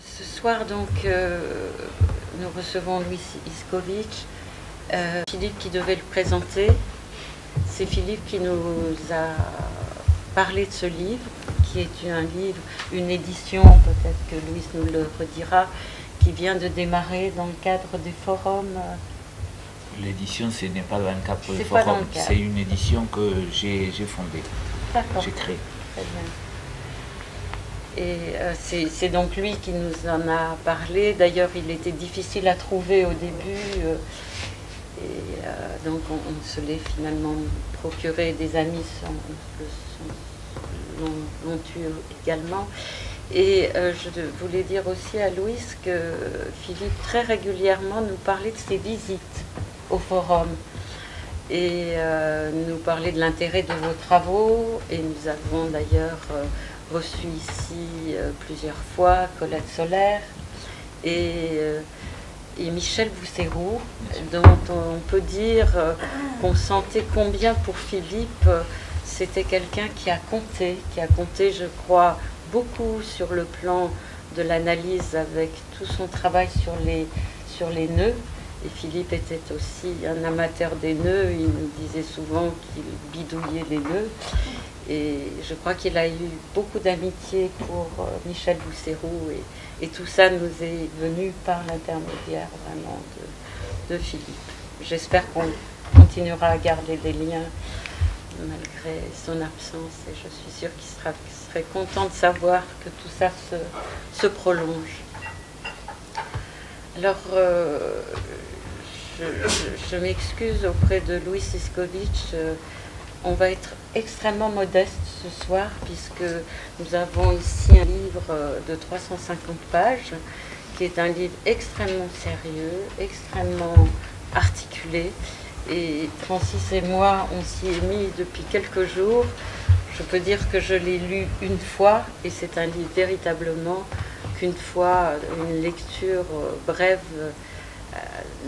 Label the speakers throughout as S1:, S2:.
S1: Ce soir, donc, nous recevons Louis Iskovic. Philippe qui devait le présenter. C'est Philippe qui nous a parlé de ce livre, qui est un livre, une édition, peut-être que Louis nous le redira, qui vient de démarrer dans le cadre des forums.
S2: L'édition, ce n'est pas dans le cadre des forums, c'est une édition que j'ai fondée, j'ai créée.
S1: Très bien. Et c'est donc lui qui nous en a parlé. D'ailleurs, il était difficile à trouver au début. Donc, on se l'est finalement procuré. Des amis l'ont eu également. Et je voulais dire aussi à Louis que Philippe, très régulièrement, nous parlait de ses visites au forum. Et nous parlait de l'intérêt de vos travaux. Et nous avons d'ailleurs reçu ici plusieurs fois Colette Solaire et Michel Bousséroux, dont on peut dire qu'on sentait combien pour Philippe c'était quelqu'un qui a compté, je crois, beaucoup sur le plan de l'analyse avec tout son travail sur les nœuds. Et Philippe était aussi un amateur des nœuds, il nous disait souvent qu'il bidouillait les nœuds. Et je crois qu'il a eu beaucoup d'amitié pour Michel Bousséroux et tout ça nous est venu par l'intermédiaire vraiment de Philippe. J'espère qu'on continuera à garder des liens malgré son absence et je suis sûre qu'il serait content de savoir que tout ça se prolonge. Alors, je m'excuse auprès de Louis Iskovic. On va être extrêmement modeste ce soir puisque nous avons ici un livre de 350 pages qui est un livre extrêmement sérieux, extrêmement articulé. Et Francis et moi, on s'y est mis depuis quelques jours. Je peux dire que je l'ai lu une fois et c'est un livre véritablement qu'une fois, une lecture brève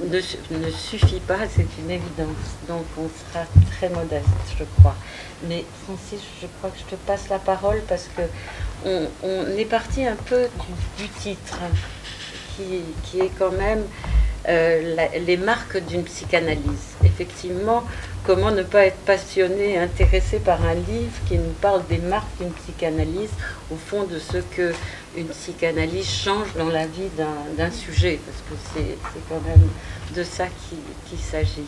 S1: ne suffit pas, c'est une évidence. Donc on sera très modeste, je crois. Mais Francis, je crois que je te passe la parole parce que on est parti un peu du titre, qui est quand même les marques d'une psychanalyse. Effectivement, comment ne pas être passionné, intéressé par un livre qui nous parle des marques d'une psychanalyse, au fond de ce que une psychanalyse change dans la vie d'un sujet, parce que c'est quand même de ça qu'il s'agit.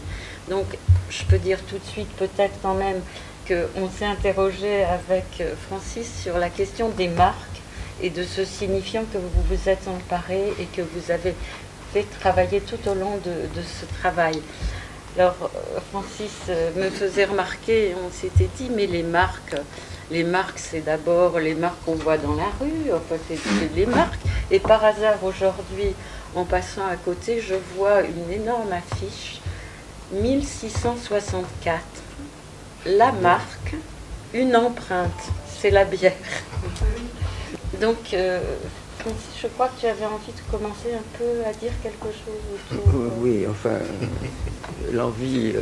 S1: Donc, je peux dire tout de suite, peut-être quand même, qu'on s'est interrogé avec Francis sur la question des marques et de ce signifiant que vous vous êtes emparé et que vous avez fait travailler tout au long de ce travail. Alors, Francis me faisait remarquer, on s'était dit, mais les marques, c'est d'abord les marques qu'on voit dans la rue, enfin, c'est les marques. Et par hasard, aujourd'hui, en passant à côté, je vois une énorme affiche, 1664. La marque, une empreinte, c'est la bière. Donc, Francis, je crois que tu avais envie de commencer un peu à dire quelque chose autour.
S3: Oui, enfin, l'envie,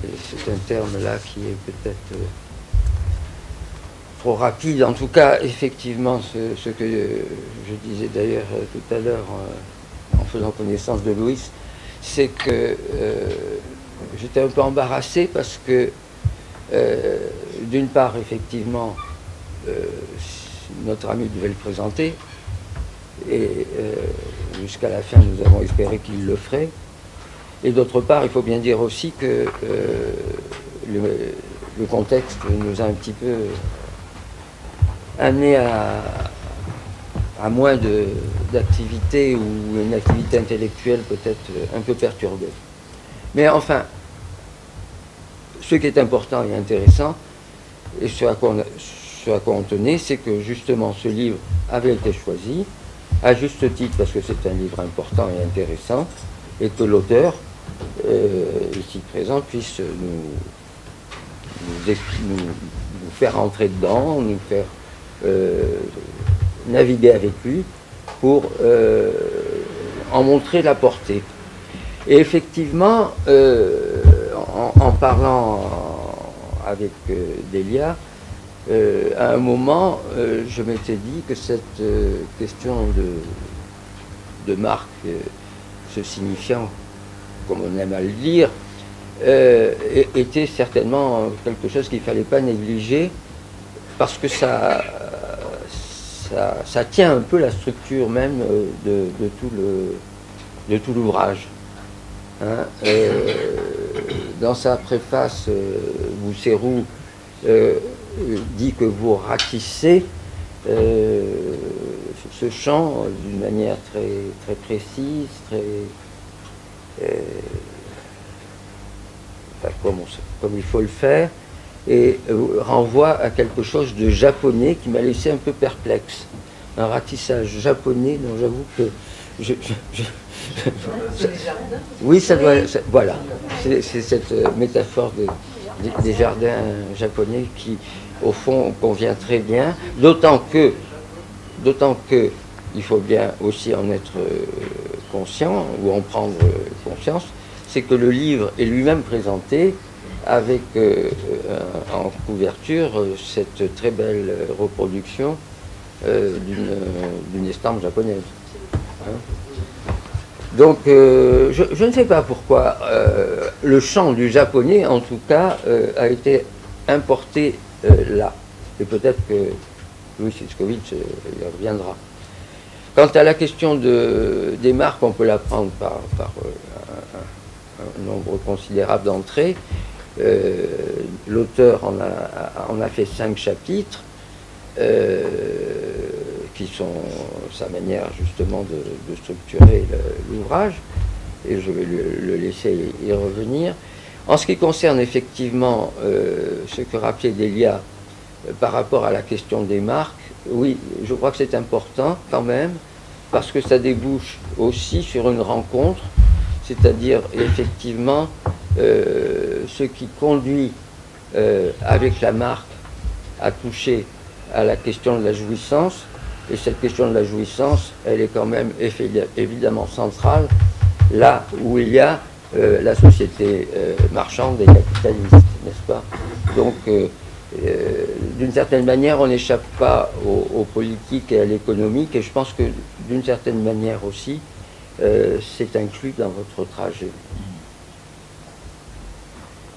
S3: c'est un terme là qui est peut-être trop rapide. En tout cas, effectivement, ce que je disais d'ailleurs tout à l'heure en faisant connaissance de Louis, c'est que j'étais un peu embarrassé parce que, d'une part, effectivement, notre ami devait le présenter et jusqu'à la fin nous avons espéré qu'il le ferait, et d'autre part il faut bien dire aussi que le contexte nous a un petit peu amené à moins d'activité ou une activité intellectuelle peut-être un peu perturbée. Mais enfin, ce qui est important et intéressant et ce à quoi on tenait, c'est que justement ce livre avait été choisi, à juste titre parce que c'est un livre important et intéressant, et que l'auteur, ici présent, puisse nous faire entrer dedans, nous faire naviguer avec lui pour en montrer la portée. Et effectivement, en parlant avec Delia, à un moment, je m'étais dit que cette question de marque se signifiant, comme on aime à le dire, était certainement quelque chose qu'il ne fallait pas négliger, parce que ça tient un peu la structure même de tout l'ouvrage. Hein, dans sa préface, Bousséroux dit que vous ratissez ce champ d'une manière très, très précise, comme il faut le faire, et renvoie à quelque chose de japonais qui m'a laissé un peu perplexe. Un ratissage japonais dont j'avoue que oui, ça doit. Voilà, c'est cette métaphore des jardins japonais qui, au fond, convient très bien. D'autant que, il faut bien aussi en être conscient ou en prendre conscience, c'est que le livre est lui-même présenté avec en couverture cette très belle reproduction d'une estampe japonaise. Hein. Donc, je ne sais pas pourquoi le chant du japonais, en tout cas, a été importé là. Et peut-être que Louis Sitzkowitz y reviendra. Quant à la question des marques, on peut la prendre par un nombre considérable d'entrées. L'auteur en a fait 5 chapitres. Qui sont sa manière justement de structurer l'ouvrage, et je vais le laisser y revenir. En ce qui concerne effectivement ce que rappelait Delia par rapport à la question des marques, oui, je crois que c'est important quand même, parce que ça débouche aussi sur une rencontre, c'est-à-dire effectivement ce qui conduit avec la marque à toucher à la question de la jouissance. Et cette question de la jouissance, elle est quand même évidemment centrale là où il y a la société marchande et capitaliste, n'est-ce pas? Donc, d'une certaine manière, on n'échappe pas au politique et à l'économique, et je pense que d'une certaine manière aussi, c'est inclus dans votre trajet.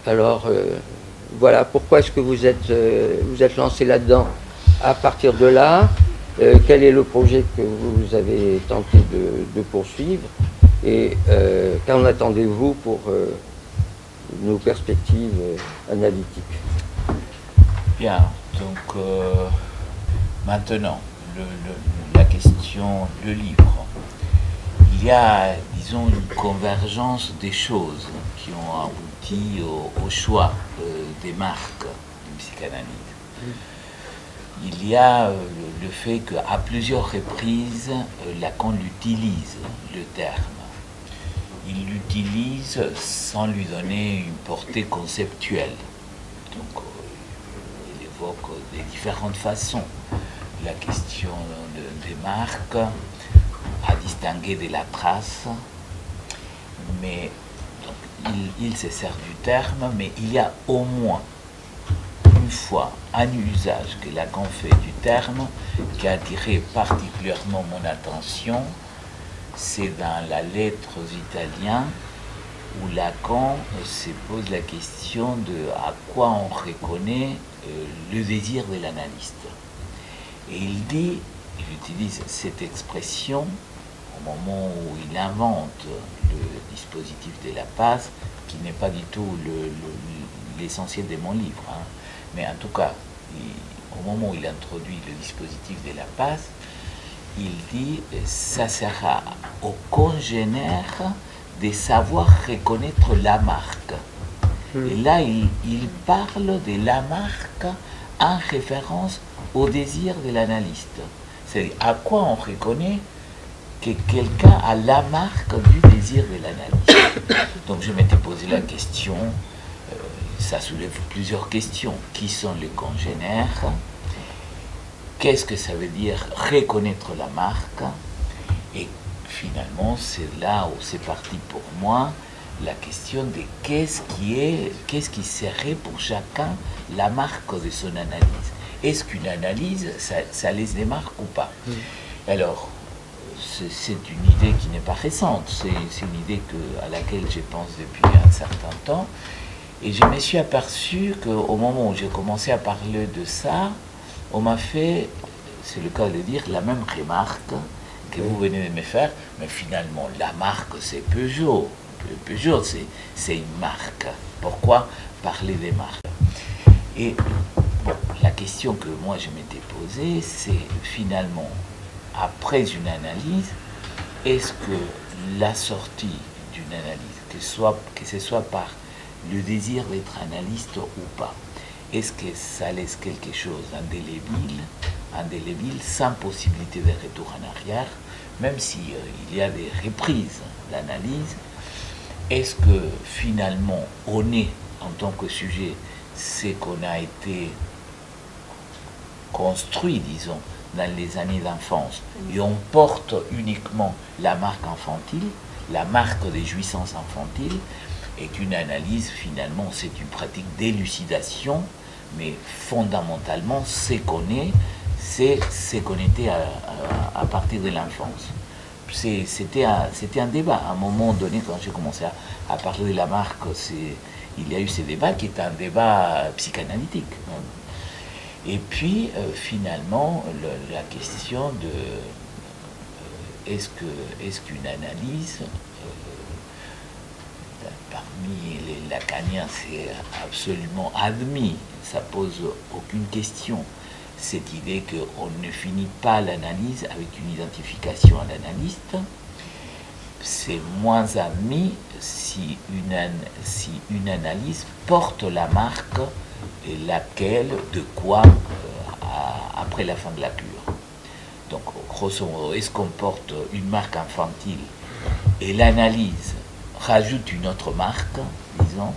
S3: Alors, voilà, pourquoi est-ce que vous êtes lancé là-dedans? À partir de là, quel est le projet que vous avez tenté de poursuivre, et qu'en attendez-vous pour nos perspectives analytiques?
S2: Bien, donc maintenant, la question, le livre. Il y a, disons, une convergence des choses qui ont abouti au choix des marques du psychanalyse. Il y a le fait qu'à plusieurs reprises, Lacan utilise le terme. Il l'utilise sans lui donner une portée conceptuelle. Donc, il évoque de différentes façons la question des marques, à distinguer de la trace, mais donc, il se sert du terme, mais il y a au moins une fois un usage que Lacan fait du terme qui a attiré particulièrement mon attention, c'est dans la lettre aux Italiens où Lacan se pose la question de à quoi on reconnaît le désir de l'analyste. Et il utilise cette expression au moment où il invente le dispositif de la passe, qui n'est pas du tout l'essentiel de mon livre, hein. Mais en tout cas, au moment où il introduit le dispositif de la passe, il dit « ça sera aux congénères de savoir reconnaître la marque ». Et là, il parle de la marque en référence au désir de l'analyste. C'est à quoi on reconnaît que quelqu'un a la marque du désir de l'analyste. Donc je m'étais posé la question, ça soulève plusieurs questions. Qui sont les congénères? Qu'est-ce que ça veut dire reconnaître la marque? Et finalement, c'est là où c'est parti pour moi, la question de qu'est-ce qui serait pour chacun la marque de son analyse. est-ce qu'une analyse, ça les démarque ou pas? Alors, c'est une idée qui n'est pas récente, c'est une idée à laquelle je pense depuis un certain temps. Et je me suis aperçu qu'au moment où j'ai commencé à parler de ça, on m'a fait, c'est le cas de dire, la même remarque que vous venez de me faire, mais finalement, la marque, c'est Peugeot. Peugeot, c'est une marque. Pourquoi parler des marques? Et bon, la question que moi je m'étais posée, c'est finalement, après une analyse, est-ce que la sortie d'une analyse, que ce soit par le désir d'être analyste ou pas, est-ce que ça laisse quelque chose d'indélébile, sans possibilité de retour en arrière, même s'il y a des reprises d'analyse? Est-ce que finalement on est, en tant que sujet, ce qu'on a été construit, disons, dans les années d'enfance, et on porte uniquement la marque infantile, la marque des jouissances infantiles, et qu'une analyse, finalement, c'est une pratique d'élucidation, mais fondamentalement, ce qu'on est, c'est ce qu'on était à partir de l'enfance. C'était un débat. À un moment donné, quand j'ai commencé à parler de la marque, il y a eu ce débat qui est un débat psychanalytique. Et puis, finalement, la question de est-ce qu'une analyse, parmi les lacaniens, c'est absolument admis, ça pose aucune question, cette idée qu'on ne finit pas l'analyse avec une identification à l'analyste, c'est moins admis si une analyse porte la marque et laquelle, de quoi, après la fin de la cure. Donc, grosso modo, est-ce qu'on porte une marque infantile et l'analyse rajoute une autre marque, disons,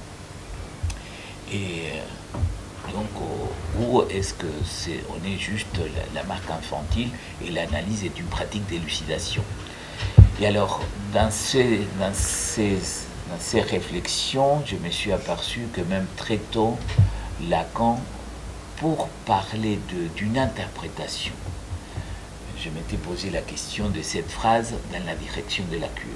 S2: et donc, ou est-ce que on est juste la marque infantile et l'analyse est une pratique d'élucidation? Et alors, dans ces réflexions, je me suis aperçu que même très tôt, Lacan, pour parler d'une interprétation, je m'étais posé la question de cette phrase dans la direction de la cure.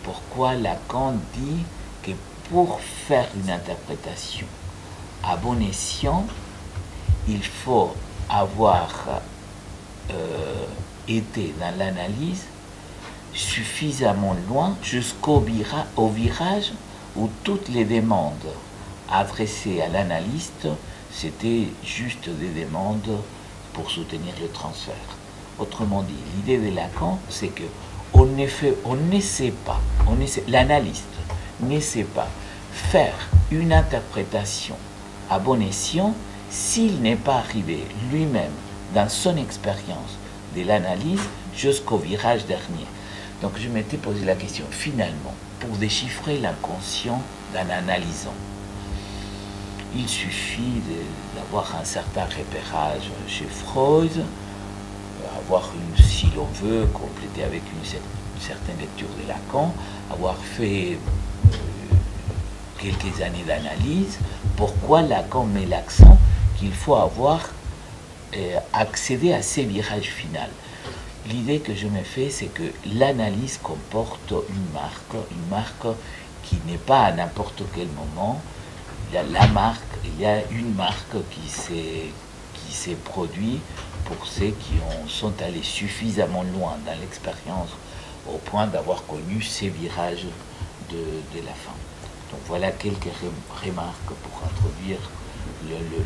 S2: Pourquoi Lacan dit que pour faire une interprétation à bon escient, il faut avoir été dans l'analyse suffisamment loin jusqu'au virage où toutes les demandes adressées à l'analyste, c'était juste des demandes pour soutenir le transfert. Autrement dit, l'idée de Lacan, c'est que l'analyste ne sait pas faire une interprétation à bon escient s'il n'est pas arrivé lui-même dans son expérience de l'analyse jusqu'au virage dernier. Donc je m'étais posé la question, finalement, pour déchiffrer l'inconscient d'un analysant, il suffit d'avoir un certain repérage chez Freud, avoir si l'on veut, compléter avec une certaine lecture de Lacan, avoir fait quelques années d'analyse. Pourquoi Lacan met l'accent qu'il faut avoir accédé à ces virages finaux? L'idée que je me fais, c'est que l'analyse comporte une marque qui n'est pas à n'importe quel moment. Il y a il y a une marque qui s'est produite pour ceux qui sont allés suffisamment loin dans l'expérience au point d'avoir connu ces virages de la fin. Donc voilà quelques remarques pour introduire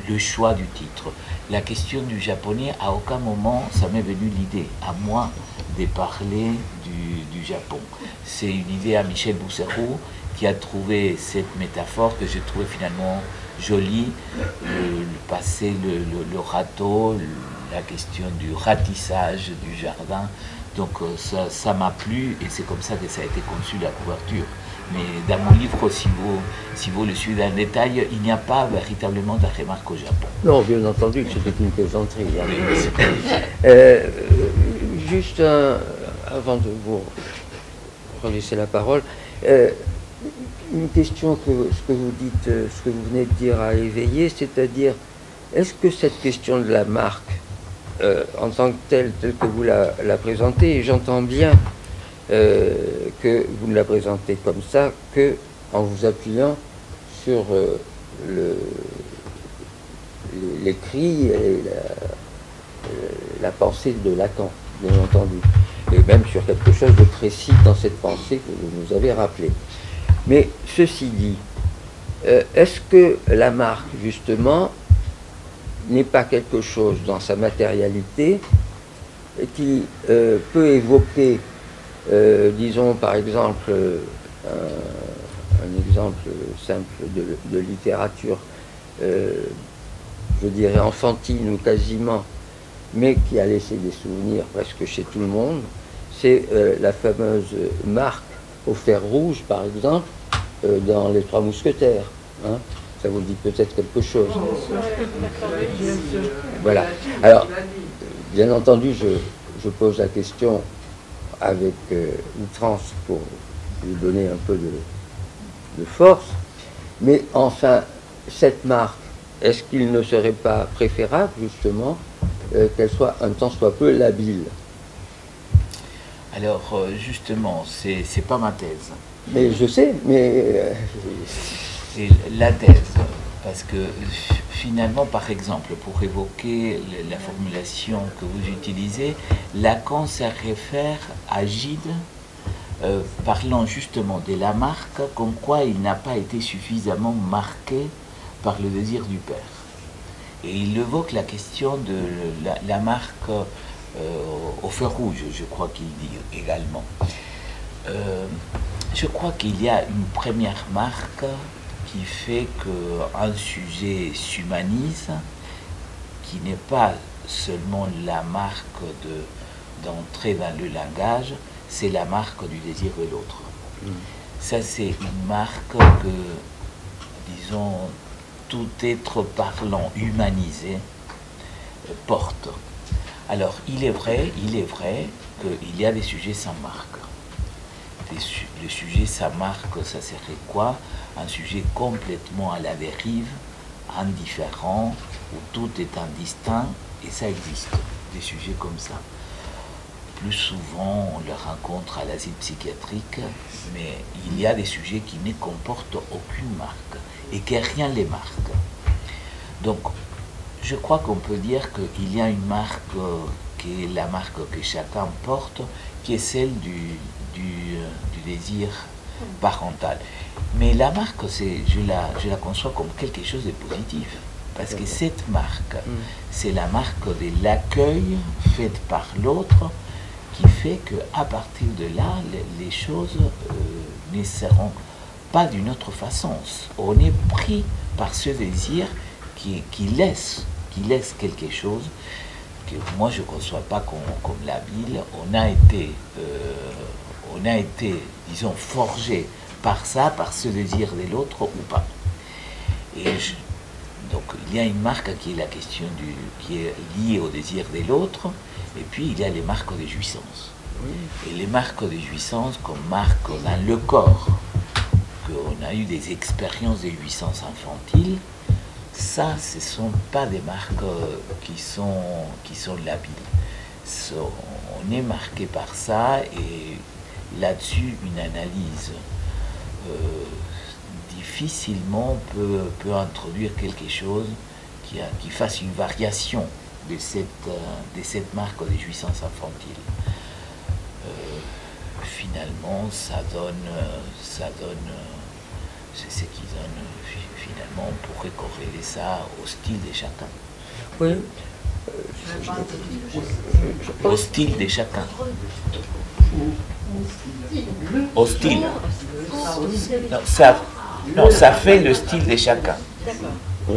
S2: le choix du titre. La question du japonais, à aucun moment ça m'est venu l'idée, à moi, de parler du Japon. C'est une idée à Michel Bousserou qui a trouvé cette métaphore que j'ai trouvée finalement jolie, passer le râteau, la question du ratissage du jardin. Donc ça m'a plu et c'est comme ça que ça a été conçu la couverture. Mais dans mon livre, si vous le suivez en détail, il n'y a pas véritablement de remarque au Japon.
S3: Non, bien entendu que c'était une plaisanterie. Juste avant de vous relaisser la parole, une question que ce que vous venez de dire a éveillé, c'est-à-dire est-ce que cette question de la marque, en tant que telle que vous la présentez, et j'entends bien que vous ne la présentez comme ça que en vous appuyant sur l'écrit et la pensée de Lacan, bien entendu, et même sur quelque chose de précis dans cette pensée que vous nous avez rappelé. Mais ceci dit, est-ce que la marque, justement, n'est pas quelque chose dans sa matérialité qui peut évoquer, disons par exemple, un exemple simple de littérature, je dirais enfantine ou quasiment, mais qui a laissé des souvenirs presque chez tout le monde, c'est la fameuse marque au fer rouge, par exemple, dans Les Trois Mousquetaires. Hein, ça vous dit peut-être quelque chose. Voilà. Alors, bien entendu, je pose la question avec outrance pour lui donner un peu de force. Mais enfin, cette marque, est-ce qu'il ne serait pas préférable, justement, qu'elle soit un tant soit peu labile?
S2: Alors, justement, c'est pas ma thèse.
S3: Mais je sais, mais...
S2: C'est la thèse, parce que finalement, par exemple, pour évoquer la formulation que vous utilisez, Lacan se réfère à Gide, parlant justement de la marque, comme quoi il n'a pas été suffisamment marqué par le désir du père. Et il évoque la question de la marque au feu rouge, je crois qu'il dit également. Je crois qu'il y a une première marque qui fait qu'un sujet s'humanise, qui n'est pas seulement la marque d'entrer dans le langage, c'est la marque du désir de l'autre. Ça, c'est une marque que, disons, tout être parlant, humanisé, porte. Alors, il est vrai qu'il y a des sujets sans marque. Le sujet sans marque, ça serait quoi? Un sujet complètement à la dérive, indifférent, où tout est indistinct, et ça existe, des sujets comme ça. Plus souvent, on le rencontre à l'asile psychiatrique, mais il y a des sujets qui ne comportent aucune marque, et que rien les marque. Donc, je crois qu'on peut dire qu'il y a une marque qui est la marque que chacun porte, qui est celle du désir parental. Mais la marque, je la conçois comme quelque chose de positif. Parce que cette marque, c'est la marque de l'accueil fait par l'autre qui fait qu'à partir de là, les choses ne seront pas d'une autre façon. On est pris par ce désir qui laisse quelque chose que moi je ne conçois pas comme labile. On a été, disons, forgé par ça, par ce désir de l'autre ou pas. Et donc il y a une marque qui est la question qui est liée au désir de l'autre, et puis il y a les marques de jouissance. Et les marques de jouissance comme marque dans le corps, qu'on a eu des expériences de jouissance infantile, ça, ce ne sont pas des marques qui sont labiles. On est marqué par ça, et là-dessus, une analyse difficilement peut introduire quelque chose qui fasse une variation de cette marque de jouissance infantile. Finalement, ça donne c'est ce qui donne, finalement, on pourrait corréler ça au style de chacun.
S3: Oui.
S2: Au style de chacun. Au style. Non, ça fait le style de chacun.
S3: Oui.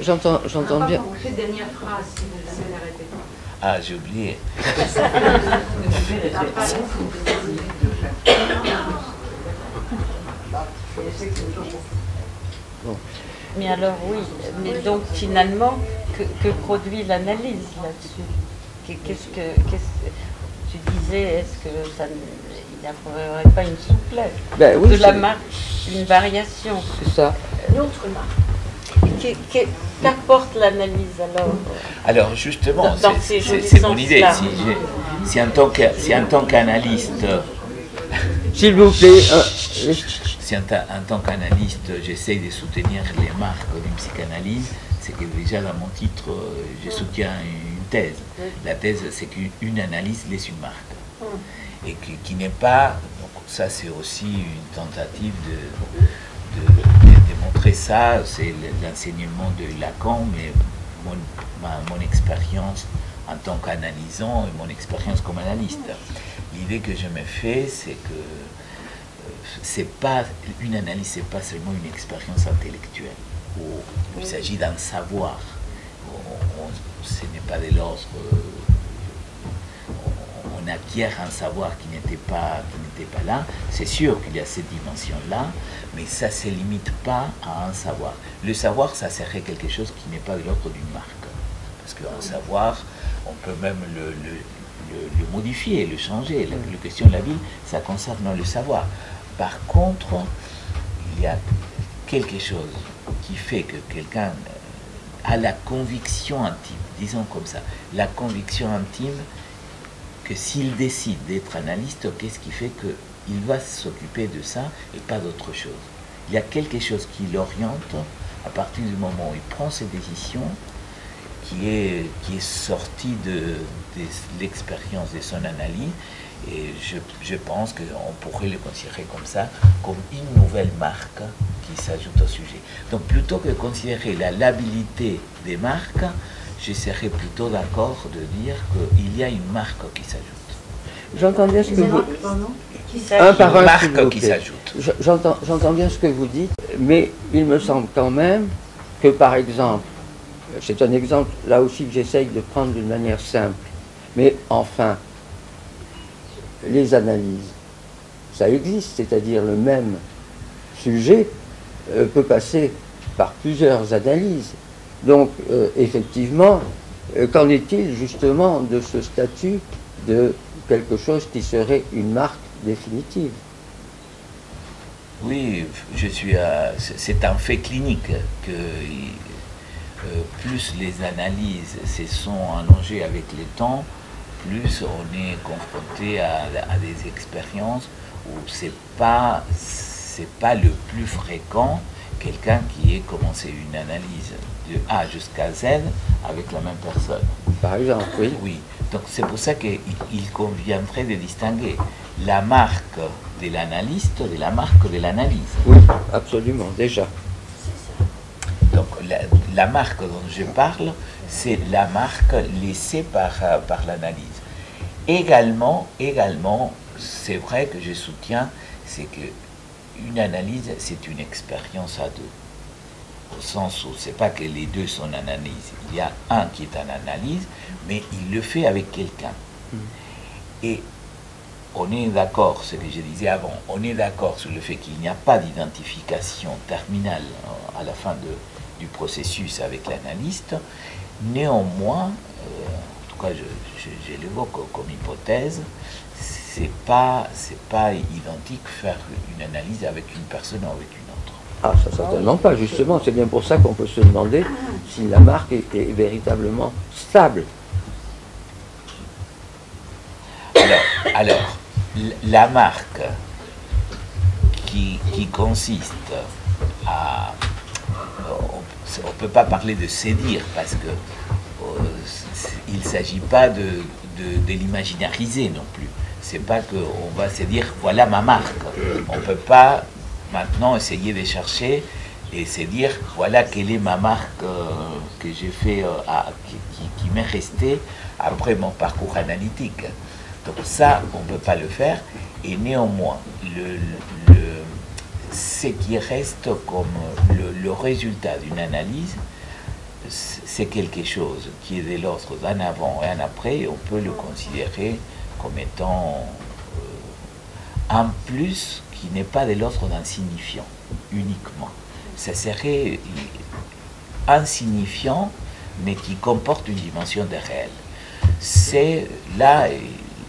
S3: J'entends bien.
S4: Dernière phrase, si vous pouvez la répéter.
S2: Ah, j'ai oublié.
S3: Bon.
S1: Mais alors oui, mais donc finalement, que produit l'analyse là-dessus? Tu disais, est-ce que il n'y aurait pas une souplesse
S3: Ben, oui,
S1: de la marque, une variation?
S3: C'est ça.
S4: L'autre marque.
S1: Qu'apporte l'analyse alors?
S2: Alors justement,
S1: c'est
S2: mon idée. Si en tant qu'analyste,
S3: s'il vous plaît,
S2: si en tant qu'analyste, j'essaie de soutenir les marques d'une psychanalyse, c'est que déjà dans mon titre, je soutiens une thèse. La thèse, c'est qu'une analyse laisse une marque. Et qui n'est pas, donc ça c'est aussi une tentative de montrer ça, c'est l'enseignement de Lacan, mais mon expérience en tant qu'analysant et mon expérience comme analyste. L'idée que je me fais, c'est que c'est pas une analyse, c'est pas seulement une expérience intellectuelle où il s'agit d'un savoir. Ce n'est pas de l'ordre. On acquiert un savoir qui n'était pas là. C'est sûr qu'il y a cette dimension-là, mais ça ne se limite pas à un savoir. Le savoir, ça serait quelque chose qui n'est pas de l'ordre d'une marque. Parce qu'un savoir, on peut même le modifier, le changer. La question de la ville, ça concerne le savoir. Par contre, il y a quelque chose qui fait que quelqu'un a la conviction intime, disons comme ça, la conviction intime que s'il décide d'être analyste, qu'est-ce qui fait qu'il va s'occuper de ça et pas d'autre chose. Il y a quelque chose qui l'oriente à partir du moment où il prend ses décisions, qui est sorti de l'expérience de son analyse, et je pense qu'on pourrait le considérer comme ça, comme une nouvelle marque qui s'ajoute au sujet. Donc plutôt que de considérer la labillité des marques, je serais plutôt d'accord de dire qu'il y a une marque qui s'ajoute.
S3: J'entends bien ce que vous...
S2: Un par un, marque qui s'ajoute.
S3: J'entends bien ce que vous dites, mais il me semble quand même que, par exemple, c'est un exemple là aussi que j'essaye de prendre d'une manière simple, mais enfin, les analyses, ça existe, c'est-à-dire le même sujet peut passer par plusieurs analyses. Donc, effectivement, qu'en est-il justement de ce statut de quelque chose qui serait une marque définitive?
S2: Oui, c'est un fait clinique que plus les analyses se sont allongées avec le temps, plus on est confronté à des expériences où c'est pas le plus fréquent quelqu'un qui ait commencé une analyse de A jusqu'à Z avec la même personne.
S3: Par exemple, oui.
S2: Oui, donc c'est pour ça qu'il conviendrait de distinguer la marque de l'analyste de la marque de l'analyse.
S3: Oui, absolument, déjà.
S2: Donc la marque dont je parle, c'est la marque laissée par l'analyse. Également, c'est vrai que je soutiens, c'est que une analyse, c'est une expérience à deux. Au sens où c'est pas que les deux sont en analyse. Il y a un qui est en analyse, mais il le fait avec quelqu'un. Et on est d'accord, ce que je disais avant, on est d'accord sur le fait qu'il n'y a pas d'identification terminale à la fin du processus avec l'analyste. Néanmoins, en tout cas je l'évoque comme hypothèse, c'est pas identique faire une analyse avec une personne ou avec une autre.
S3: Ah, ça certainement pas, justement. C'est bien pour ça qu'on peut se demander si la marque est véritablement stable.
S2: Alors la marque qui consiste à... On ne peut pas parler de séduire parce que il ne s'agit pas de l'imaginariser non plus. C'est pas qu'on va se dire voilà ma marque. On ne peut pas maintenant essayer de chercher et se dire voilà quelle est ma marque que j'ai fait, qui m'est restée après mon parcours analytique. Donc ça, on ne peut pas le faire. Et néanmoins, ce qui reste comme le résultat d'une analyse, c'est quelque chose qui est de l'ordre d'un avant et un après, et on peut le considérer comme étant un plus qui n'est pas de l'ordre d'un signifiant uniquement. Ça serait insignifiant, mais qui comporte une dimension de réel. C'est là,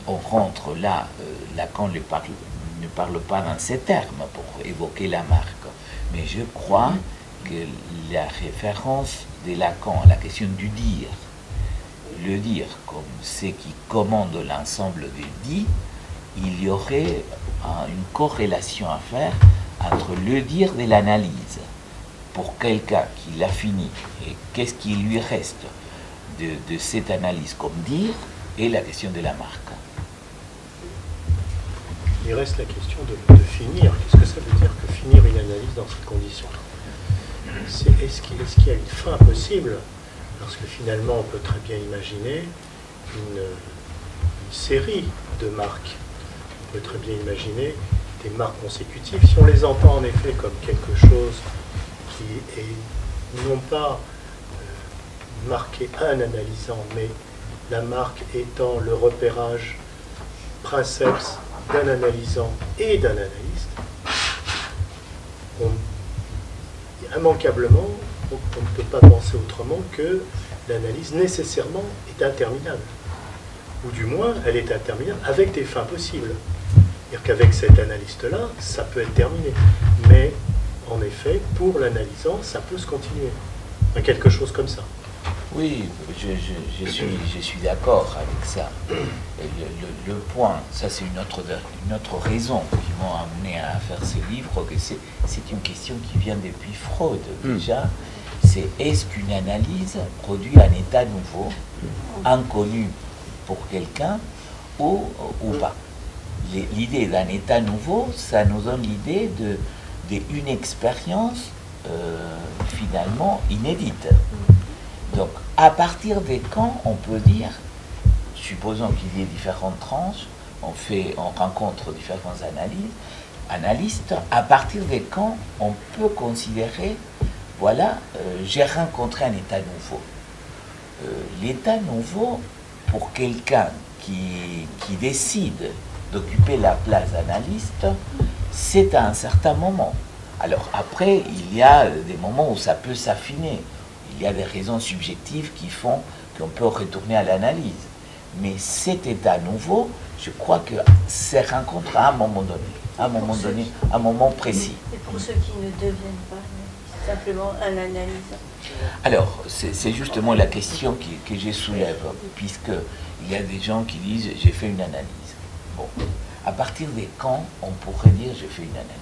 S2: on rentre là, Lacan ne parle pas dans ces termes pour évoquer la marque, mais je crois que la référence de Lacan à la question du dire, le dire comme ce qui commande l'ensemble des dits, il y aurait une corrélation à faire entre le dire et l'analyse. Pour quelqu'un qui l'a fini, et qu'est-ce qui lui reste de cette analyse comme dire, et la question de la marque.
S5: Il reste la question de finir. Qu'est-ce que ça veut dire que finir une analyse dans ces conditions? Est-ce qu'il y a une fin possible? Parce que finalement, on peut très bien imaginer une série de marques. On peut très bien imaginer des marques consécutives. Si on les entend en effet comme quelque chose qui est non pas marqué un analysant, mais la marque étant le repérage princeps d'un analysant et d'un analyste, immanquablement, on ne peut pas penser autrement que l'analyse nécessairement est interminable. Ou du moins, elle est interminable avec des fins possibles. C'est-à-dire qu'avec cet analyste-là, ça peut être terminé. Mais, en effet, pour l'analysant, ça peut se continuer. Quelque chose comme ça.
S2: Oui, je suis d'accord avec ça. Le point, ça c'est une autre raison qui m'a amené à faire ce livre, que c'est une question qui vient depuis Freud déjà. C'est est-ce qu'une analyse produit un état nouveau, inconnu pour quelqu'un ou pas? L'idée d'un état nouveau, ça nous donne l'idée d'une expérience finalement inédite. Donc, à partir de quand on peut dire, supposons qu'il y ait différentes tranches, on rencontre différents analystes, à partir de quand on peut considérer, voilà, j'ai rencontré un état nouveau. L'état nouveau, pour quelqu'un qui décide d'occuper la place d'analyste, c'est à un certain moment. Alors après, il y a des moments où ça peut s'affiner. Il y a des raisons subjectives qui font qu'on peut retourner à l'analyse. Mais cet état nouveau, je crois que c'est rencontre à un moment donné, à un moment précis.
S6: Et pour ceux qui ne deviennent pas simplement un analysant?
S2: Alors, c'est justement la question que je soulève, puisqu'il y a des gens qui disent « j'ai fait une analyse ». Bon, à partir de quand on pourrait dire « j'ai fait une analyse ».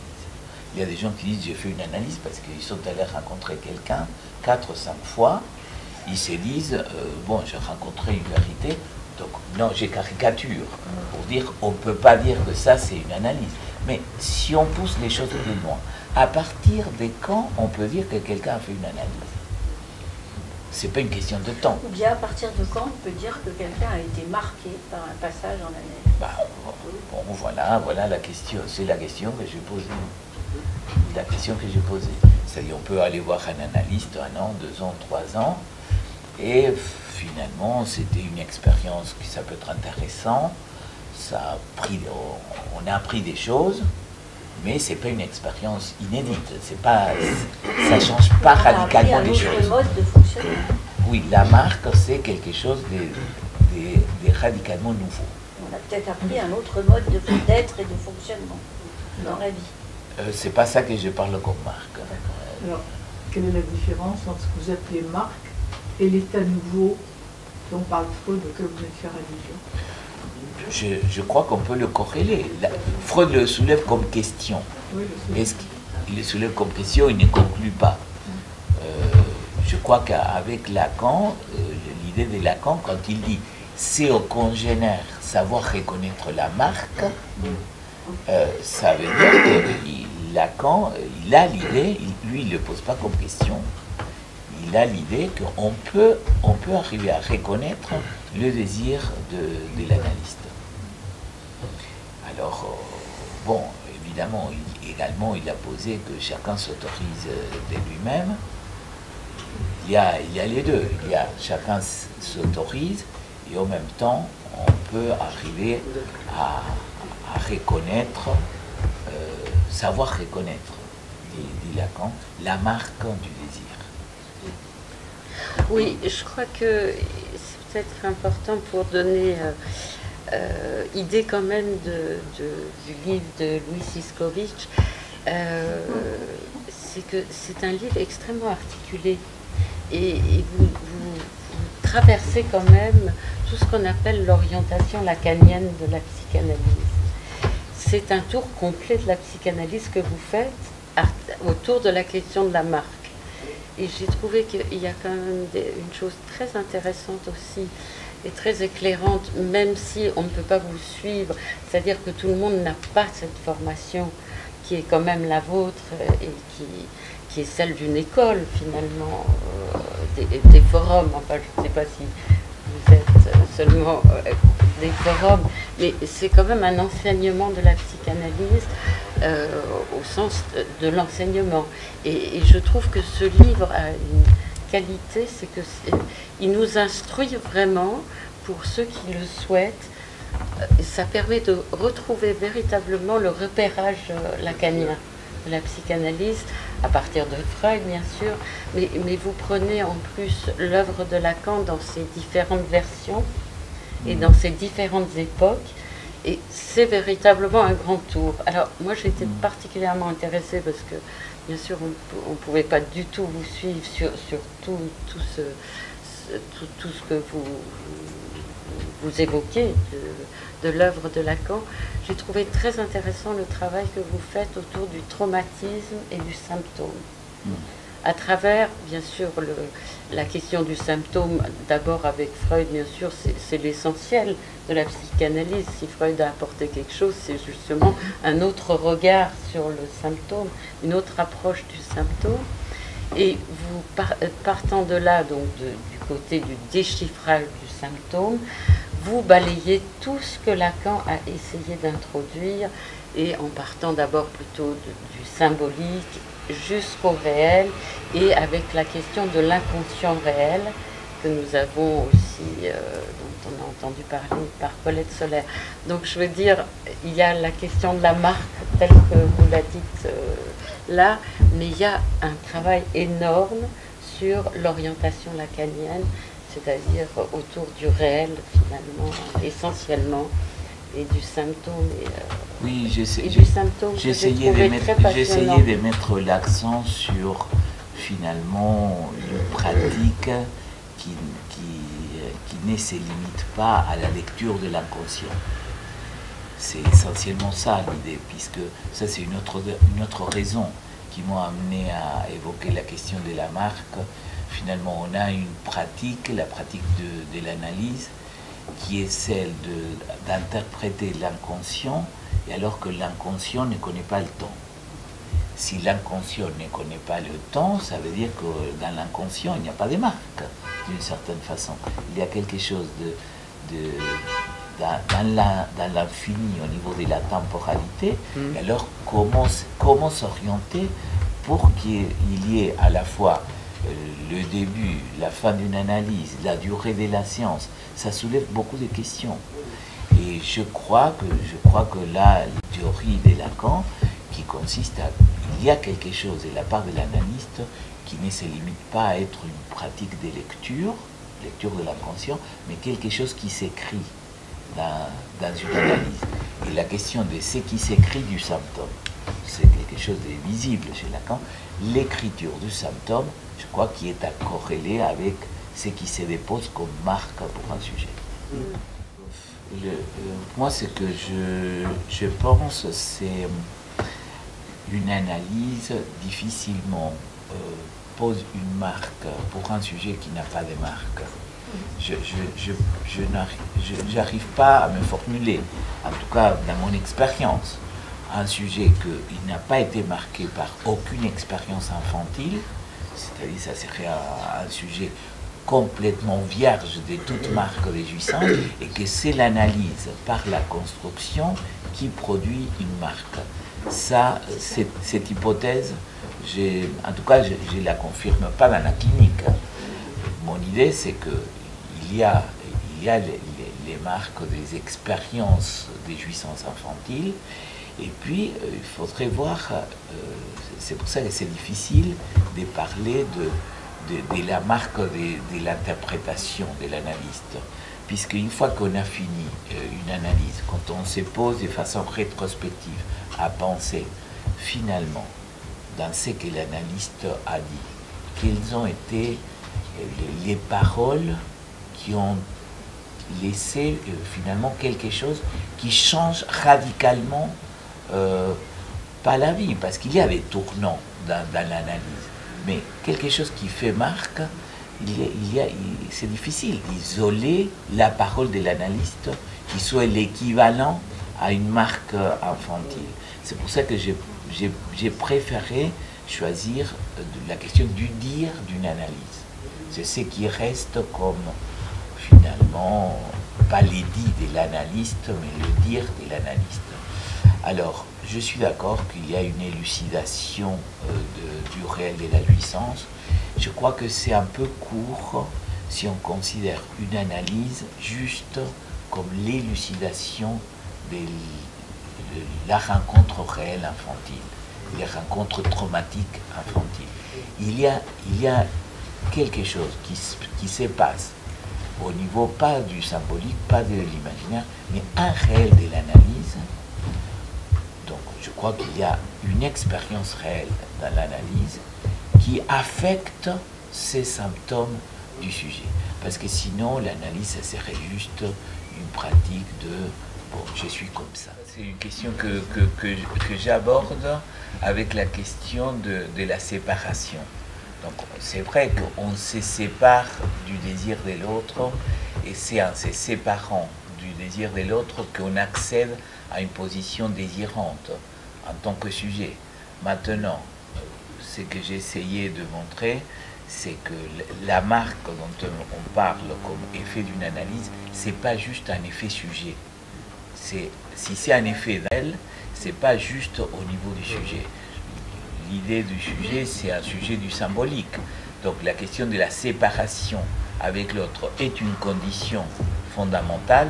S2: Il y a des gens qui disent j'ai fait une analyse parce qu'ils sont allés rencontrer quelqu'un 4 ou 5 fois. Ils se disent bon, j'ai rencontré une vérité, donc non, j'ai caricature pour dire on ne peut pas dire que ça c'est une analyse. Mais si on pousse les choses plus loin, à partir de quand on peut dire que quelqu'un a fait une analyse? C'est pas une question de temps.
S6: Ou bien à partir de quand on peut dire que quelqu'un a été marqué par un passage en analyse?
S2: Bon, voilà la question. C'est la question que j'ai posée. La question que j'ai posée. C'est-à-dire, on peut aller voir un analyste 1 an, 2 ans, 3 ans, et finalement, c'était une expérience qui ça peut être intéressant. On a appris des choses, mais c'est pas une expérience inédite. Ça change pas radicalement les choses.
S6: Un autre mode de fonctionnement.
S2: Oui, la marque, c'est quelque chose de radicalement nouveau.
S6: On a peut-être appris un autre mode d'être et de fonctionnement dans la vie.
S2: C'est pas ça que je parle comme marque.
S4: Alors, quelle est la différence entre ce que vous appelez marque et l'état nouveau dont parle Freud, auquel vous venez de faire allusion?
S2: Je crois qu'on peut le corréler. Freud le soulève comme question.
S4: Oui,
S2: Est-ce qu'il le soulève comme question? Il ne conclut pas. Je crois qu'avec Lacan, l'idée de Lacan, quand il dit c'est au congénère savoir reconnaître la marque, ça veut dire que Lacan, il a l'idée, lui il ne le pose pas comme question, il a l'idée qu'on peut arriver à reconnaître le désir de l'analyste. Alors, bon, évidemment, également il a posé que chacun s'autorise de lui-même. Il y a les deux, chacun s'autorise et en même temps on peut arriver à reconnaître, savoir reconnaître, dit Lacan, la marque du désir.
S1: Oui, je crois que c'est peut-être important pour donner idée quand même du livre de Louis Siskovitch. c'est que c'est un livre extrêmement articulé. Et vous traversez quand même tout ce qu'on appelle l'orientation lacanienne de la psychanalyse. C'est un tour complet de la psychanalyse que vous faites autour de la question de la marque. Et j'ai trouvé qu'il y a quand même une chose très intéressante aussi et très éclairante, même si on ne peut pas vous suivre, c'est-à-dire que tout le monde n'a pas cette formation qui est quand même la vôtre et qui est celle d'une école finalement, des forums, enfin je ne sais pas si vous êtes seulement des forums, mais c'est quand même un enseignement de la psychanalyse au sens de l'enseignement. Et je trouve que ce livre a une qualité, c'est que il nous instruit vraiment pour ceux qui le souhaitent. Ça permet de retrouver véritablement le repérage lacanien de la psychanalyse, à partir de Freud bien sûr, mais vous prenez en plus l'œuvre de Lacan dans ses différentes versions et dans ses différentes époques, et c'est véritablement un grand tour. Alors moi j'ai été particulièrement intéressée parce que bien sûr on ne pouvait pas du tout vous suivre sur tout ce que vous évoquez de l'œuvre de Lacan. J'ai trouvé très intéressant le travail que vous faites autour du traumatisme et du symptôme. À travers, bien sûr, la question du symptôme, d'abord avec Freud, bien sûr, c'est l'essentiel de la psychanalyse. Si Freud a apporté quelque chose, c'est justement un autre regard sur le symptôme, une autre approche du symptôme. Et vous, partant de là, donc du côté du déchiffrage du symptôme, vous balayez tout ce que Lacan a essayé d'introduire, et en partant d'abord plutôt du symbolique jusqu'au réel, et avec la question de l'inconscient réel que nous avons aussi, dont on a entendu parler par Colette Solaire. Donc je veux dire, il y a la question de la marque telle que vous la dites là, mais il y a un travail énorme sur l'orientation lacanienne, c'est-à-dire autour du réel finalement, essentiellement, et du symptôme.
S2: Oui,
S1: et du symptôme
S2: j'essayais de mettre l'accent sur finalement une pratique qui ne se limite pas à la lecture de l'inconscient. C'est essentiellement ça l'idée, puisque ça c'est une autre raison qui m'a amené à évoquer la question de la marque. Finalement, on a une pratique, la pratique de l'analyse, qui est celle d'interpréter l'inconscient, et alors que l'inconscient ne connaît pas le temps. Si l'inconscient ne connaît pas le temps, ça veut dire que dans l'inconscient, il n'y a pas de marque, d'une certaine façon. Il y a quelque chose dans l'infini au niveau de la temporalité. Et alors, comment s'orienter pour qu'il y ait à la fois le début, la fin d'une analyse, la durée de la science? Ça soulève beaucoup de questions. Et je crois que là, la théorie de Lacan, qui consiste à... Il y a quelque chose de la part de l'analyste qui ne se limite pas à être une pratique de lecture de l'inconscient, mais quelque chose qui s'écrit dans une analyse. Et la question de ce qui s'écrit du symptôme, c'est quelque chose de visible chez Lacan. L'écriture du symptôme, je crois qu'il est à corréler avec ce qui se dépose comme marque pour un sujet. Moi, ce que je pense, c'est une analyse difficilement pose une marque pour un sujet qui n'a pas de marque. Je n'arrive pas à me formuler, en tout cas dans mon expérience, un sujet qui n'a pas été marqué par aucune expérience infantile, c'est-à-dire ça serait un sujet complètement vierge de toute marque de jouissance, et que c'est l'analyse par la construction qui produit une marque. Ça, cette hypothèse, en tout cas, je ne la confirme pas dans la clinique. Mon idée, c'est qu'il y a les marques des expériences des jouissances infantiles, et puis il faudrait voir, c'est pour ça que c'est difficile de parler de la marque de l'interprétation de l'analyste, puisqu'une fois qu'on a fini une analyse, quand on se pose de façon rétrospective à penser finalement dans ce que l'analyste a dit. Quelles ont été les paroles qui ont laissé finalement quelque chose qui change radicalement pas la vie, parce qu'il y a des tournants dans l'analyse, mais quelque chose qui fait marque, c'est difficile d'isoler la parole de l'analyste qui soit l'équivalent à une marque infantile. C'est pour ça que j'ai préféré choisir la question du dire d'une analyse. C'est ce qui reste comme finalement, pas les dits de l'analyste, mais le dire de l'analyste. Alors, je suis d'accord qu'il y a une élucidation du réel de la jouissance. Je crois que c'est un peu court si on considère une analyse juste comme l'élucidation de la rencontre réelle infantile, les rencontres traumatiques infantiles. Il y a quelque chose qui se passe au niveau pas du symbolique, pas de l'imaginaire, mais un réel de l'analyse. Donc je crois qu'il y a une expérience réelle dans l'analyse qui affecte ces symptômes du sujet. Parce que sinon, l'analyse, ça serait juste une pratique de « bon, je suis comme ça ». C'est une question que j'aborde avec la question de la séparation. Donc c'est vrai qu'on se sépare du désir de l'autre, et c'est en se séparant du désir de l'autre qu'on accède à une position désirante en tant que sujet. Maintenant, ce que j'ai essayé de montrer, c'est que la marque dont on parle comme effet d'une analyse, c'est pas juste un effet sujet. Si c'est un effet d'elle, c'est pas juste au niveau du sujet. L'idée du sujet, c'est un sujet du symbolique. Donc la question de la séparation avec l'autre est une condition fondamentale,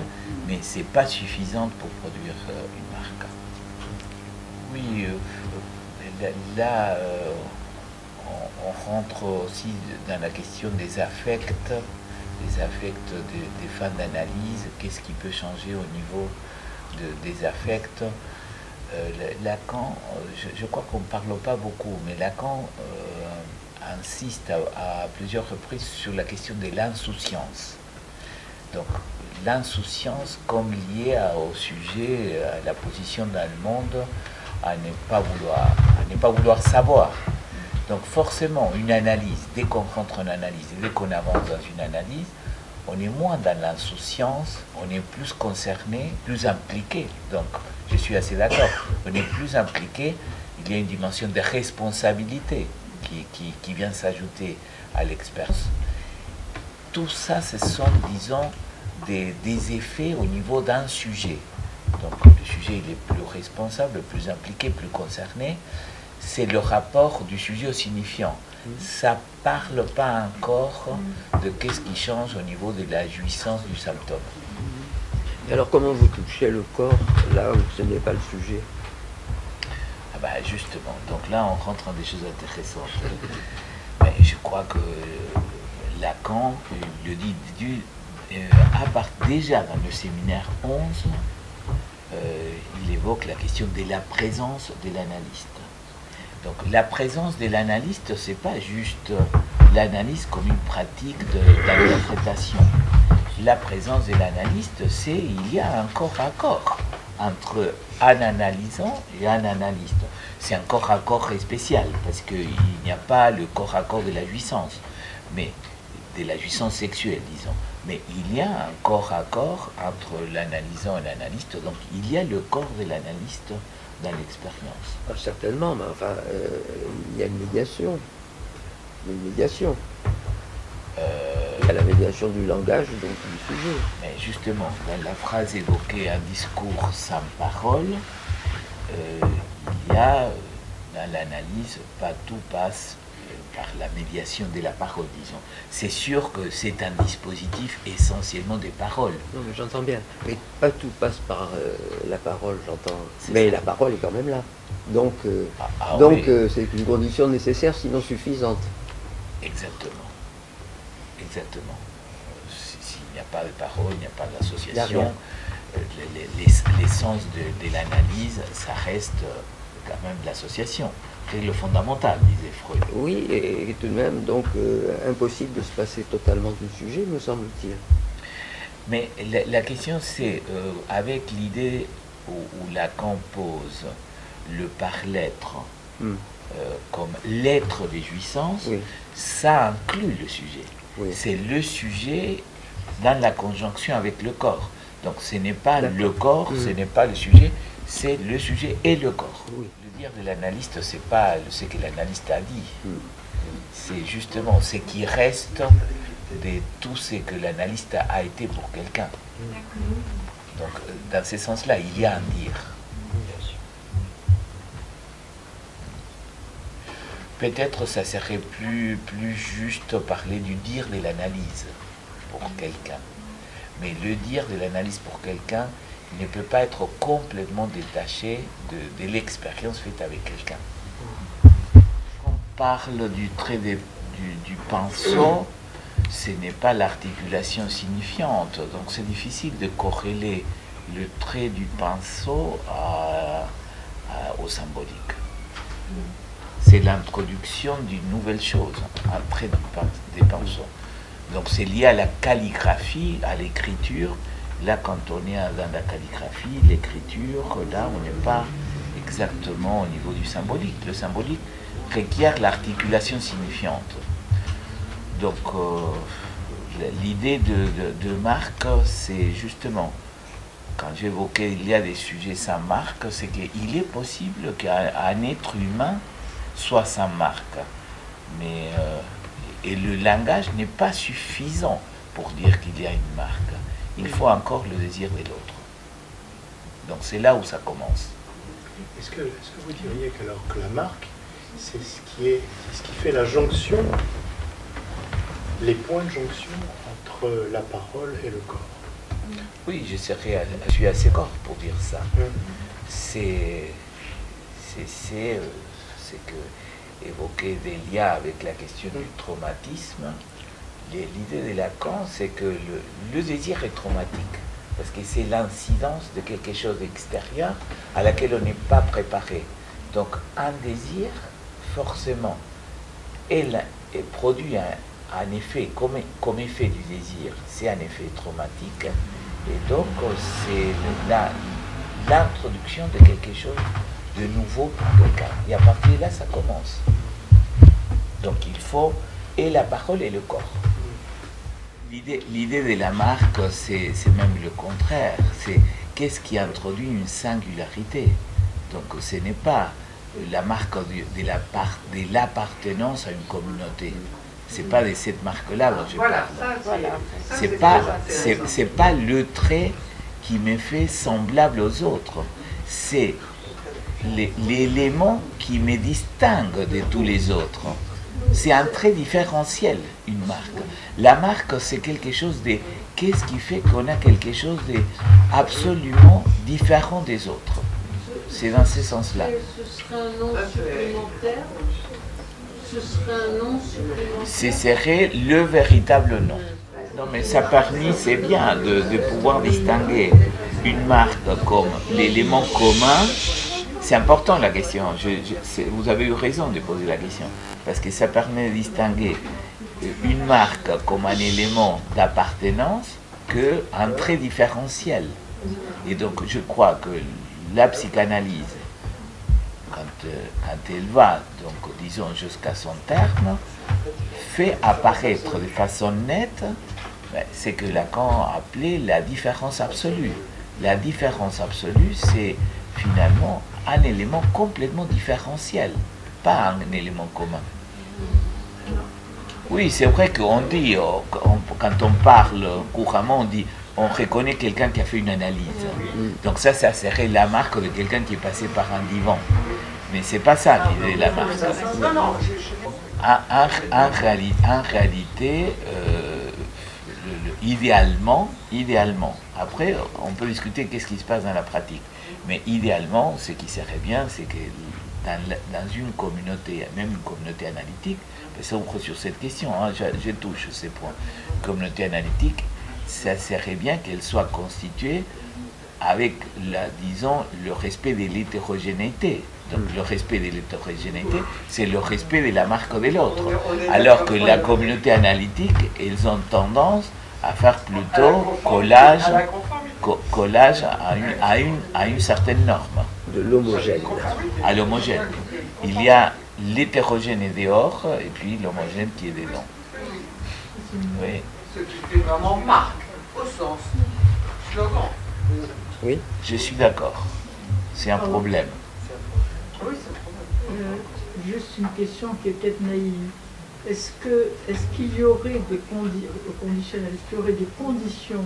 S2: mais c'est pas suffisante pour produire une marque. Oui, là, on rentre aussi dans la question des affects des fins d'analyse. Qu'est-ce qui peut changer au niveau des affects? Lacan, je crois qu'on ne parle pas beaucoup, mais Lacan insiste à plusieurs reprises sur la question de l'insouciance. Donc, l'insouciance comme liée au sujet, à la position dans le monde, à ne pas vouloir savoir. Donc, forcément, une analyse, dès qu'on rentre en analyse, dès qu'on avance dans une analyse, on est moins dans l'insouciance, on est plus concerné, plus impliqué. Donc, je suis assez d'accord, on est plus impliqué, il y a une dimension de responsabilité qui vient s'ajouter à l'expérience. Tout ça, ce sont, disons, des effets au niveau d'un sujet. Donc, le sujet, il est plus responsable, plus impliqué, plus concerné. C'est le rapport du sujet au signifiant. Ça ne parle pas encore de qu'est-ce qui change au niveau de la jouissance du symptôme.
S3: Et alors comment vous touchez le corps là où ce n'est pas le sujet?
S2: Ah bah justement, donc là on rentre dans des choses intéressantes. Mais je crois que Lacan le dit déjà dans le séminaire 11, il évoque la question de la présence de l'analyste. Donc la présence de l'analyste, c'est pas juste l'analyse comme une pratique d'interprétation. La présence de l'analyste, c'est il y a un corps à corps entre un analysant et un analyste. C'est un corps à corps spécial parce qu'il n'y a pas le corps à corps de la jouissance, mais de la jouissance sexuelle, disons. Mais il y a un corps à corps entre l'analysant et l'analyste, donc il y a le corps de l'analyste dans l'expérience.
S3: Ah, certainement, mais enfin, il y a une médiation. Une médiation. Il y a la médiation du langage, donc du sujet.
S2: Mais justement, dans la phrase évoquée, un discours sans parole, il y a, dans l'analyse, pas tout passe par la médiation de la parole, disons. C'est sûr que c'est un dispositif essentiellement des paroles.
S3: Non, mais j'entends bien. Mais pas tout passe par la parole, j'entends. Mais la parole est quand même là. Donc, oui. C'est une condition nécessaire, sinon suffisante.
S2: Exactement. Exactement. S'il n'y a pas de parole, il n'y a pas d'association. L'essence de l'analyse, ça reste quand même l'association. règle fondamentale, disait Freud.
S3: Oui, et tout de même, donc, impossible de se passer totalement du sujet, me semble-t-il.
S2: Mais la question, c'est, avec l'idée où Lacan pose le par-l'être comme l'être des jouissances,
S3: Oui.
S2: ça inclut le sujet.
S3: Oui.
S2: C'est le sujet dans la conjonction avec le corps. Donc ce n'est pas le corps, ce n'est pas le sujet, c'est le sujet et le corps.
S3: Oui.
S2: Le dire de l'analyste, c'est pas ce que l'analyste a dit. C'est justement ce qui reste de tout ce que l'analyste a été pour quelqu'un. Donc dans ce sens-là, il y a un dire. Peut-être ça serait plus juste parler du dire de l'analyse pour quelqu'un. Mais le dire de l'analyse pour quelqu'un ne peut pas être complètement détaché de l'expérience faite avec quelqu'un. Quand on parle du trait du pinceau, ce n'est pas l'articulation signifiante. Donc c'est difficile de corréler le trait du pinceau au symbolique. C'est l'introduction d'une nouvelle chose, un trait des pinceaux. Donc c'est lié à la calligraphie, à l'écriture. Là, quand on est dans la calligraphie, l'écriture, là, on n'est pas exactement au niveau du symbolique. Le symbolique requiert l'articulation signifiante. Donc l'idée de marque, c'est justement, quand j'évoquais il y a des sujets sans marque, c'est qu'il est possible qu'un être humain soit sans marque. Mais, et le langage n'est pas suffisant pour dire qu'il y a une marque. Il faut encore le désir de l'autre. Donc c'est là où ça commence.
S5: Est-ce que vous diriez que la marque, c'est ce qui fait la jonction, les points de jonction entre la parole et le corps?
S2: Oui, je suis assez d'accord pour dire ça. C'est que évoquer des liens avec la question du traumatisme, l'idée de Lacan, c'est que le désir est traumatique, parce que c'est l'incidence de quelque chose d'extérieur à laquelle on n'est pas préparé. Donc un désir, forcément, produit un effet, comme effet du désir, c'est un effet traumatique, et donc c'est l'introduction de quelque chose de nouveau pour quelqu'un. Et à partir de là, ça commence. Donc il faut et la parole et le corps. L'idée de la marque, c'est même le contraire. C'est qu'est-ce qui introduit une singularité. Donc ce n'est pas la marque de l'appartenance à une communauté. C'est pas de cette marque-là dont je parle. C'est pas le trait qui me fait semblable aux autres. C'est l'élément qui me distingue de tous les autres. C'est un trait différentiel, une marque. La marque, c'est quelque chose de... Qu'est-ce qui fait qu'on a quelque chose d'absolument différent des autres? C'est dans ce sens-là.
S1: Ce serait un nom supplémentaire? Ce serait un nom supplémentaire? Ce
S2: serait le véritable nom. Non, mais ça permet, c'est bien de pouvoir distinguer une marque comme l'élément commun. C'est important la question, vous avez eu raison de poser la question, parce que ça permet de distinguer une marque comme un élément d'appartenance qu'un trait différentiel. Et donc je crois que la psychanalyse, quand elle va, donc disons jusqu'à son terme, fait apparaître de façon nette ce que Lacan appelait la différence absolue. La différence absolue, c'est finalement un élément complètement différentiel, pas un élément commun. Oui, c'est vrai qu'on dit, quand on parle couramment, on reconnaît quelqu'un qui a fait une analyse. Donc ça serait la marque de quelqu'un qui est passé par un divan. Mais c'est pas ça l'idée de la marque. En réalité, idéalement, après on peut discuter qu'est-ce qui se passe dans la pratique, mais idéalement ce qui serait bien, c'est que dans une communauté, même une communauté analytique, parce qu'on sur cette question, hein, je touche ces points, communauté analytique, ça serait bien qu'elle soit constituée avec, disons, le respect de l'hétérogénéité Donc le respect de l'hétérogénéité, c'est le respect de la marque de l'autre. Alors que la communauté analytique, ils ont tendance à faire plutôt collage à une certaine norme.
S3: De l'homogène.
S2: À l'homogène. Il y a l'hétérogène est dehors et puis l'homogène qui est dedans. Oui.
S7: Ce qui fait vraiment marque, au sens slogan.
S3: Oui.
S2: Je suis d'accord. C'est un problème.
S7: Oui, c'est un problème.
S4: Juste une question qui est peut-être naïve. Est-ce qu'il y aurait des conditionnels, est-ce qu'il y aurait des conditions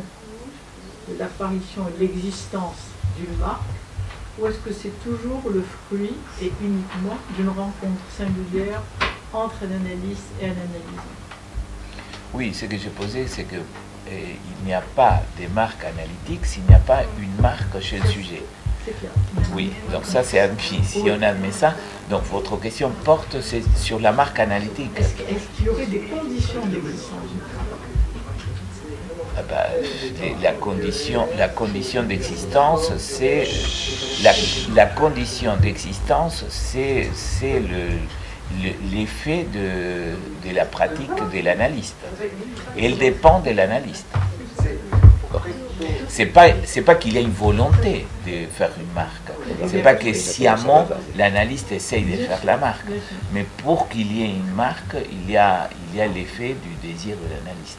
S4: de l'apparition et de l'existence d'une marque, ou est-ce que c'est toujours le fruit et uniquement d'une rencontre singulière entre un analyste et un analysant?
S2: Oui, ce que j'ai posé, c'est que il n'y a pas de marque analytique s'il n'y a pas une marque chez le sujet.
S4: C'est clair.
S2: Oui, donc ça c'est admis. Si on admet ça, donc votre question porte sur la marque analytique.
S4: Est-ce qu'il y aurait des conditions d'existence d'une marque?
S2: La condition d'existence, c'est la condition d'existence, c'est l'effet de la pratique de l'analyste. Et elle dépend de l'analyste. C'est pas qu'il y a une volonté de faire une marque. C'est pas que sciemment l'analyste essaye de faire la marque. Mais pour qu'il y ait une marque, il y a l'effet du désir de l'analyste.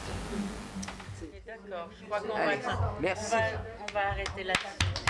S1: D'accord, je crois qu'on va arrêter là-dessus.